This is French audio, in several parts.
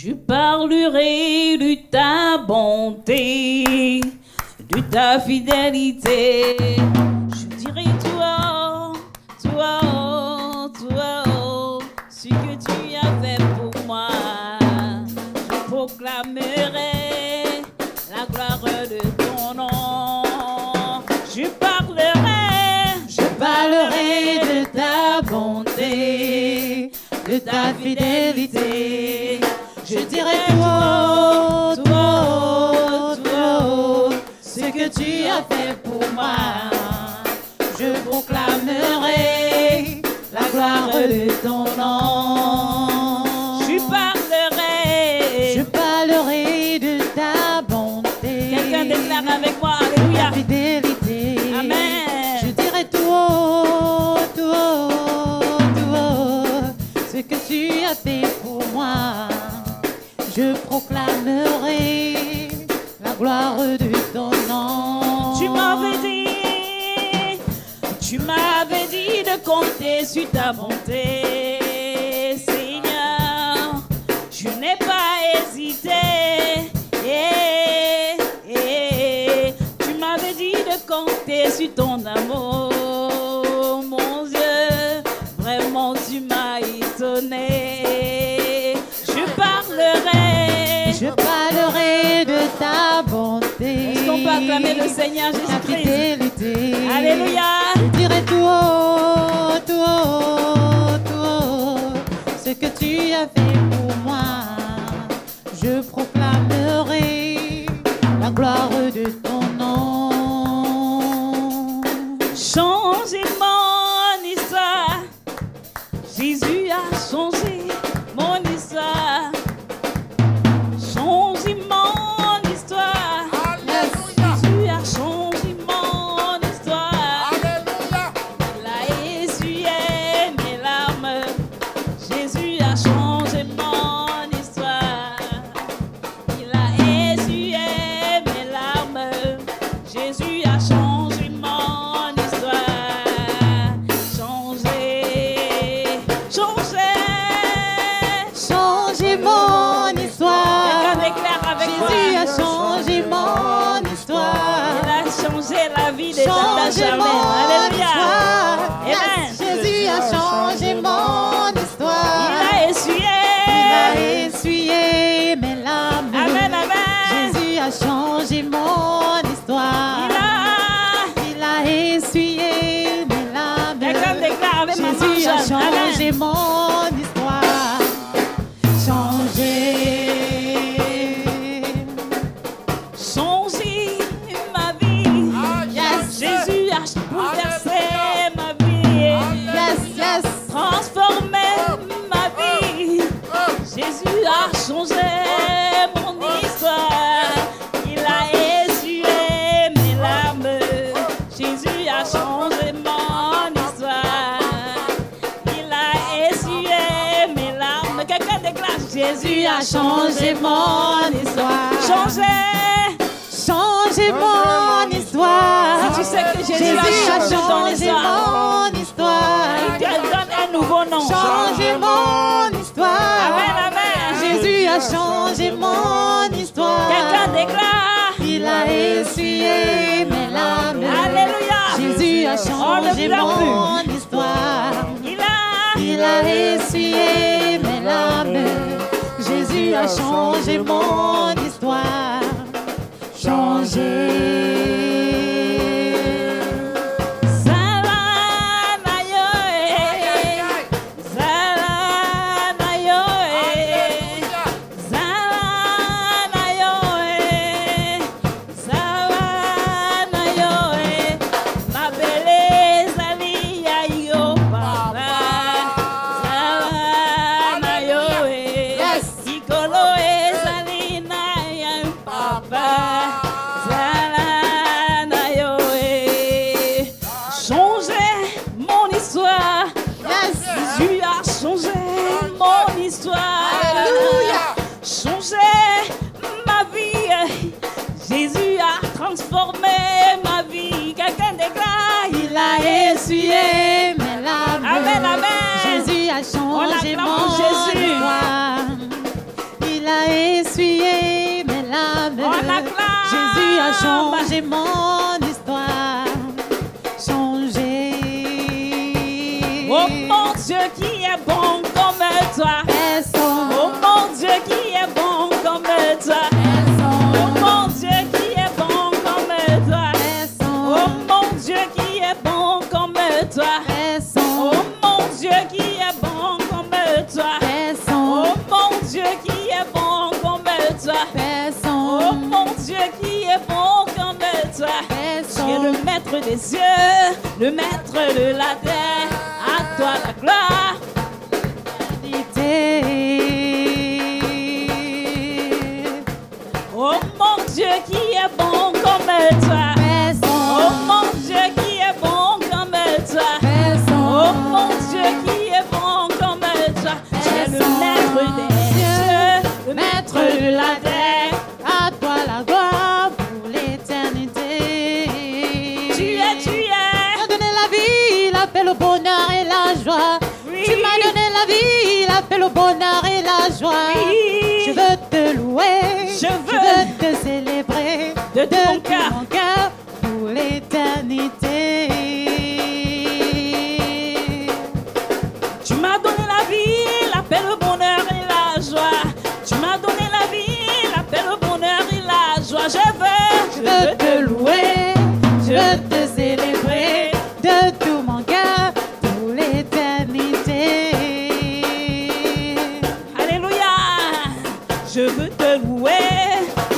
Je parlerai de ta bonté, de ta fidélité. Je dirai toi, toi, toi, ce que tu as fait pour moi. Je proclamerai la gloire de ton nom. Je parlerai de ta bonté, de ta fidélité. Je dirai toi, toi, toi, ce que tu as fait pour moi. Je proclamerai la gloire de ton nom. Je parlerai de ta bonté. Quelqu'un déclare avec moi, alléluia. Ta fidélité. Amen. Je dirai toi, toi, toi, ce que tu as fait pour moi. Je proclamerai la gloire de ton nom. Tu m'avais dit de compter sur ta bonté, Seigneur. Je n'ai pas hésité. Tu m'avais dit de compter sur ton amour, mon Dieu. Vraiment, tu m'as étonné. Je parlerai de ta bonté. Est-ce qu'on peut acclamer le Seigneur Jésus-Christ? Alléluia. Je dirai toi, toi, toi, ce que tu as fait pour moi. Je proclamerai la gloire de ton nom. Changer mon histoire. Jésus a changé mon histoire. Changer mon histoire. Alléluia. Jésus a changé mon histoire. Alléluia. Il a essuyé mes larmes. Jésus a changé mon histoire. Il a essuyé mes larmes. Jésus a changé mon histoire. Changer mon histoire. Jésus a changé mon histoire. Il a changé la vie des gens. Alléluia. Amen. Jésus a changé mon histoire. Il a essuyé mes larmes. Amen, amen. Jésus a changé mon histoire. Il a essuyé mes larmes. Jésus a changé mon histoire. Changer ma vie. Jésus a bouleversé ma vie. Transformé ma vie. Jésus a changé mon histoire. Il a essuyé mes larmes. Jésus a changé mon histoire. Il a essuyé mes larmes. Quelqu'un déclare: Jésus a changé mon histoire. Changer mon histoire. Si tu sais que Jésus a changé mon histoire, il te donne un nouveau nom. Changer mon histoire. Amen, amen. Jésus a changé mon histoire. Quelqu'un déclare: il a essuyé mes larmes. Alléluia. Jésus a changé mon histoire. Il a essuyé mes larmes. Jésus a changé mon histoire. Transformé ma vie. Quelqu'un déclare: il a essuyé mes larmes. Amen, amen. Jésus a changé mon histoire. Il Il a essuyé mes larmes. Jésus a changé mon histoire. Changé. Oh mon Dieu qui est bon comme toi. Oh mon Dieu qui est bon comme toi. Oh mon Dieu qui est bon comme toi. Oh mon Dieu qui est bon comme toi. Oh mon Dieu qui est bon comme toi. Oh mon Dieu qui est bon comme toi. Oh mon Dieu qui est bon comme toi. Tu es le maître des cieux, le maître de la terre. À toi la gloire. Oh mon Dieu qui est bon comme toi. Oh mon Dieu qui est bon comme toi. Oh mon Dieu qui est bon comme toi. Tu es le maître des cieux, le maître de la terre. À toi la gloire pour l'éternité. Tu m'as donné la vie, la paix, le bonheur et la joie. Oui. Tu m'as donné la vie, la paix, le bonheur et la joie. Oui. Je veux te louer, Je veux te célébrer de tout mon cœur. mon cœur pour l'éternité. Tu m'as donné la vie, la paix, le bonheur et la joie. Tu m'as donné la vie, la paix, le bonheur et la joie. Je veux te louer, je veux te célébrer de tout mon cœur pour l'éternité. Alléluia. Je veux te louer,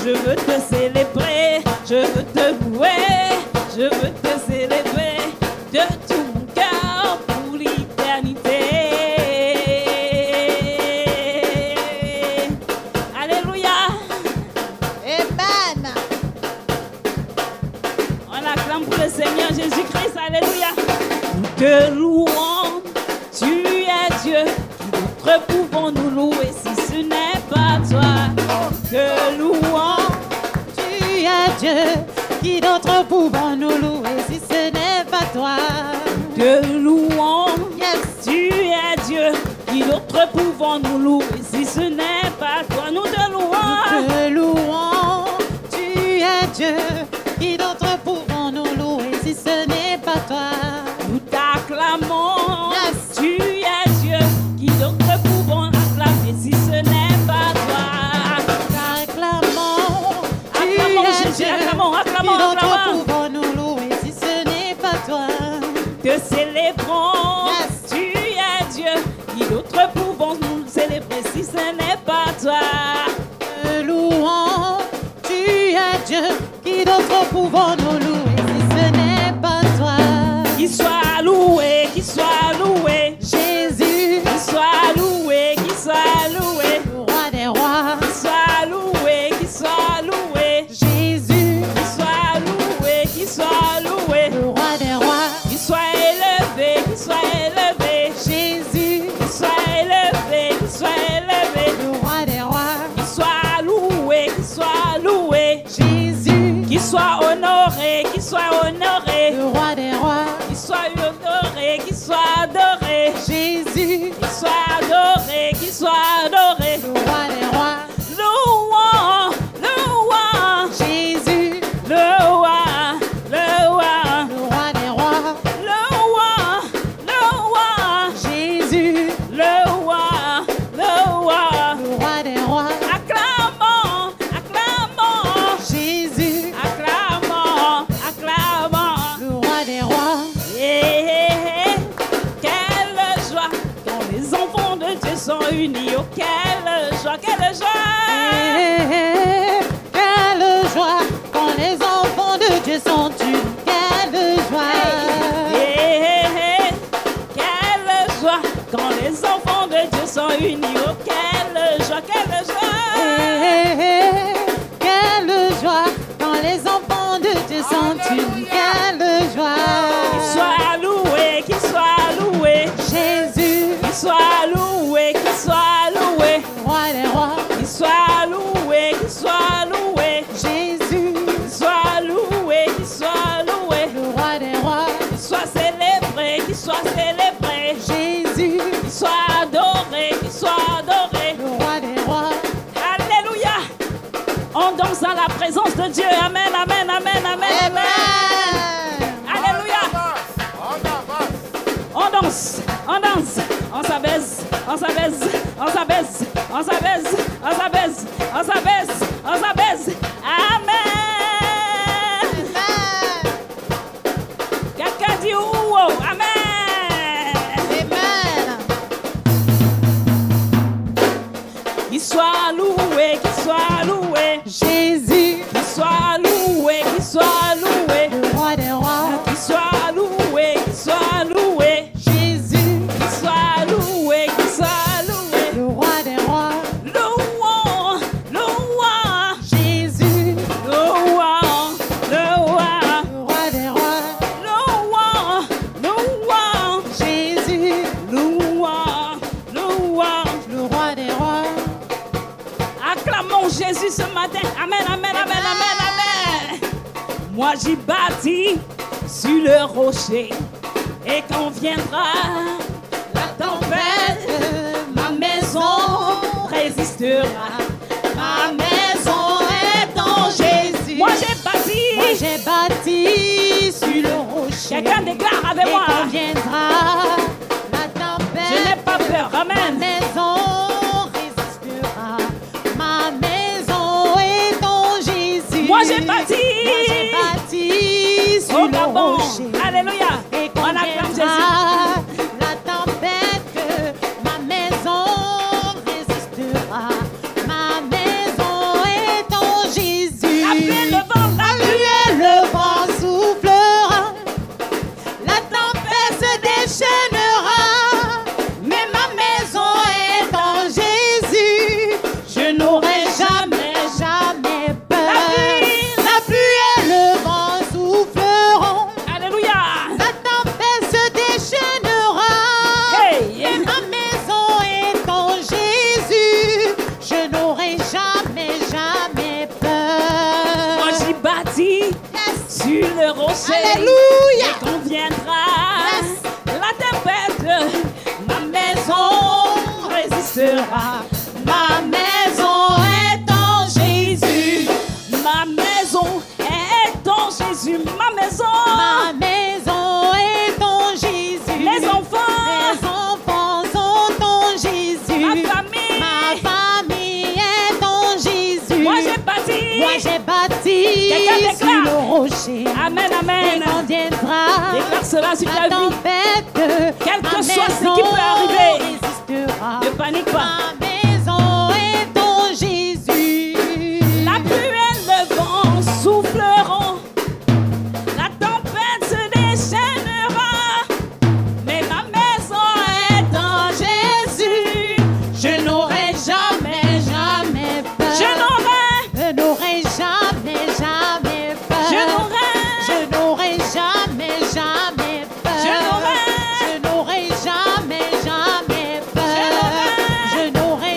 je veux te célébrer. Je veux te louer, je veux te célébrer de tout mon cœur pour l'éternité. Alléluia. Amen. On acclame pour le Seigneur Jésus-Christ. Alléluia. Nous te louons, tu es Dieu. D'autres pouvons nous louer si ce n'est pas toi. Nous te louons, Tu es Dieu, qui d'autres pouvons nous louer si ce n'est pas toi? te louons. Yes. Tu es Dieu. Qui d'autres pouvons nous louer si ce n'est pas toi? Nous te louons. Te louons, tu es Dieu, qui d'autres pouvons nous louer si ce n'est pas toi? Nous t'acclamons. Yes. Tu es Dieu. Qui d'autres pouvons acclamer si ce n'est pas toi? Acclamons, tu Acclamons es Jésus, Dieu, acclamons, qui acclamons, d'autres acclamons. pouvons nous louer si ce n'est pas toi? Te célébrons. Yes. Tu es Dieu. Qui d'autres pouvons nous célébrer si ce n'est pas toi? Te louons, tu es Dieu, qui d'autres pouvons nous louer si ce n'est pas toi? Qu'il soit loué, qu'il soit loué. Jésus, Qu'il soit loué, qu'il soit loué. le roi des rois. Qu'il soit loué, qu'il soit loué. Jésus, Qu'il soit loué, qu'il soit loué. le roi des rois. Qu'il soit élevé, qu'il soit élevé. Jésus, Qu'il soit élevé, qu'il soit élevé. le roi des rois. Qu'il soit loué, qu'il soit loué. Jésus, Qu'il soit honoré, qu'il soit honoré. le roi des rois. Qu'il soit adoré, qu'il soit adoré. Jésus, Qu'il soit adoré, qu'il soit adoré. le roi des rois. Louant, louant. Jésus, Le roi, le roi. le roi des rois. Le roi, le roi. Jésus, Le roi, le roi. le roi des rois. Acclamons, acclamons. Jésus, Acclamons, acclamons. le roi des rois. Quelle joie quand les enfants de Dieu sont unis. Oh, quelle joie, quelle joie. Quelle joie quand les enfants de Dieu sont unis. Quelle joie. Quelle joie quand les enfants de Dieu sont unis. Oh, quelle joie, quelle joie. Quelle joie quand les enfants de Dieu sont unis. Quelle joie. Qu'il soit loué, qu'il soit loué. Jésus, Qu'il soit loué, qu'il soit loué. roi des rois. Qu'il soit loué, qu'il soit loué. Jésus, Qu'il soit loué, qu'il soit loué. le roi des rois. Qu'il soit célébré, qu'il soit célébré. Jésus, Qu'il soit adoré, qu'il soit adoré. le roi des rois. la présence de Dieu. Amen, amen, amen, amen, amen. Alléluia. On danse, on danse, on s'abaisse, on s'abaisse, on s'abaisse, on s'abaisse, on s'abaisse, on s'abaisse, on s'abaisse. Amen. Quelqu'un dit oh, amen. Amen. Qu'il soit loué, qu'il soit loué. Jésus, Qu'il soit loué, qu'il soit loué. le roi des rois. Qu'il soit loué, qu'il soit loué. Jésus, Qu'il soit loué, qu'il soit loué. le roi des rois. Louons, louons. Jésus, Louons, louons. le roi des rois. Louons, louons. Jésus, Louons, louons. le roi des rois. Acclamons Jésus ce matin. Amen, amen, amen, amen, amen. Moi j'y bâtis sur le rocher. Et quand viendra la tempête, ma maison résistera. Ma maison est en Jésus. Moi j'ai bâti. Moi j'ai bâti sur le rocher. Quelqu'un déclare avec Et moi. quand viendra la tempête, Je n'ai pas peur. ma Amen. maison résistera. Ma maison est en Jésus. Moi j'ai bâti. Moi j'ai bâti sur Au le Gabon. rocher. Alléluia. Et On quand acclame Jésus. viendra la tempête, ma maison résistera. Ma maison est en Jésus. La pluie, le vent, la La pluie. pluie et le vent soufflera. La tempête se déchaînera. Mais ma maison est en Jésus. Je n'aurai jamais, jamais peur. La pluie et le vent souffleront. Alléluia. La tempête se déchaînera. Hey. Et ma maison est en Jésus. Je n'aurai jamais, jamais peur. Moi j'y bâtis sur le rocher. Alléluia. Et quand viendra la tempête, ma maison résistera. Ma maison est en Jésus. Ma maison est en Jésus. Ma maison. Ma maison est en Jésus. Les enfants. Sont en Jésus. Ma famille. Ma famille est en Jésus. Moi j'ai bâti. Moi j'ai bâti Quelqu'un sur déclare. le rocher. Amen, Et amen. quand viendra Déclare cela sur la ta vie. tempête, Quel que ma soit ce maison qui peut arriver. résistera. Ne panique pas. Ma maison est en Jésus. La pluie et le vent souffleront. La tempête se déchaînera. Mais ma maison est en Jésus. Je n'aurai jamais, jamais peur. Je n'aurai jamais, jamais peur. Je n'aurai jamais, jamais peur. Je n'aurai jamais, jamais peur. Je n'aurai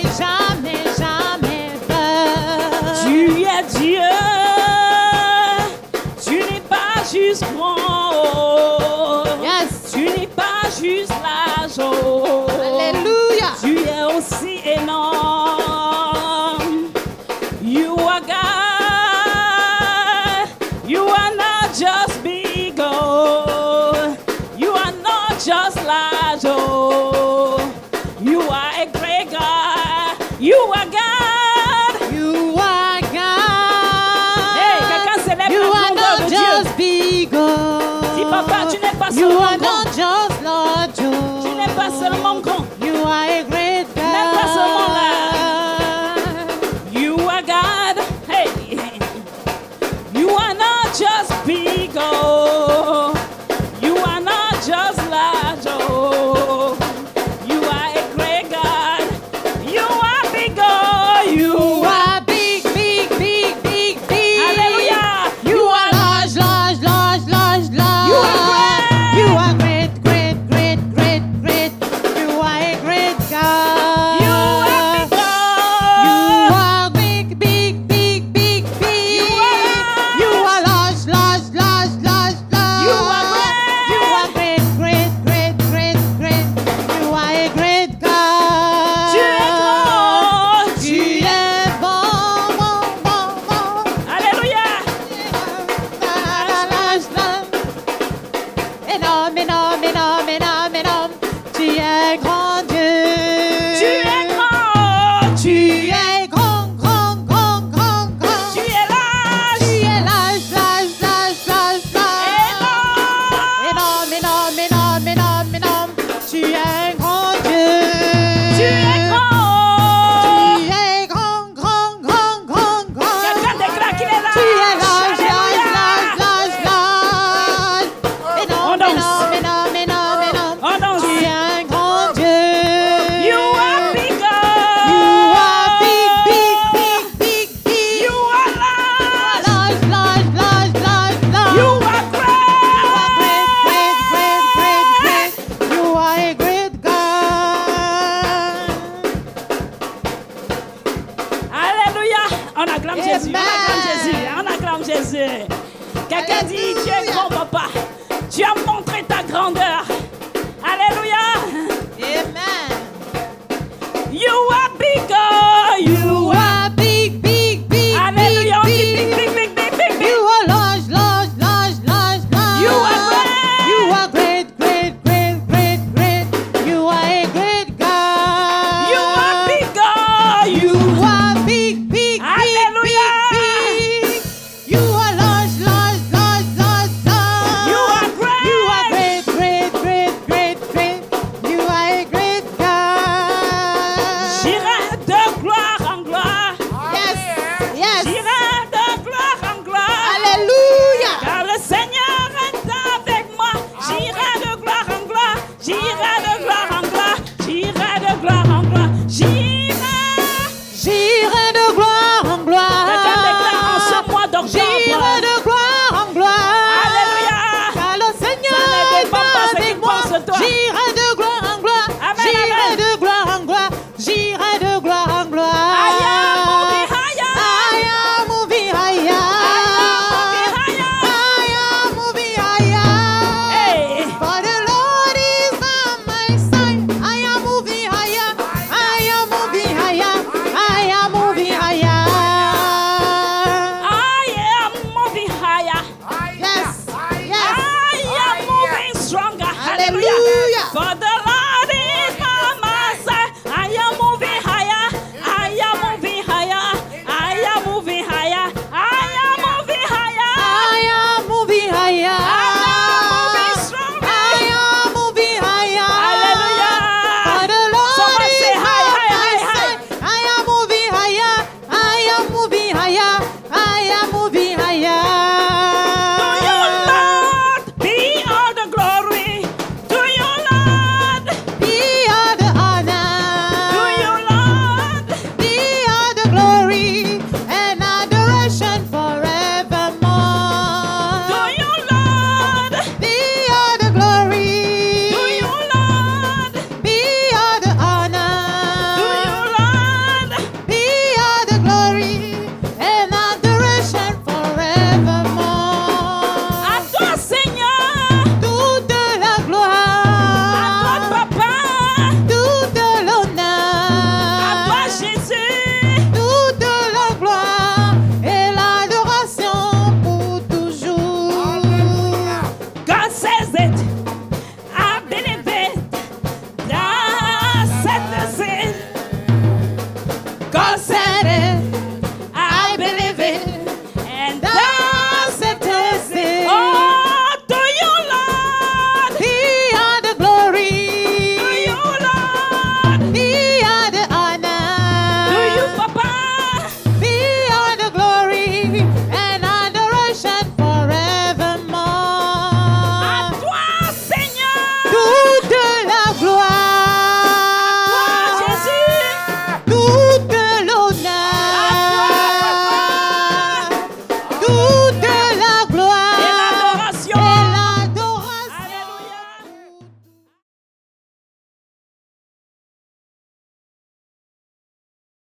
On acclame Jésus, on acclame Jésus, on acclame Jésus. Quelqu'un dit, tu es grand papa. Tu as montré ta grandeur.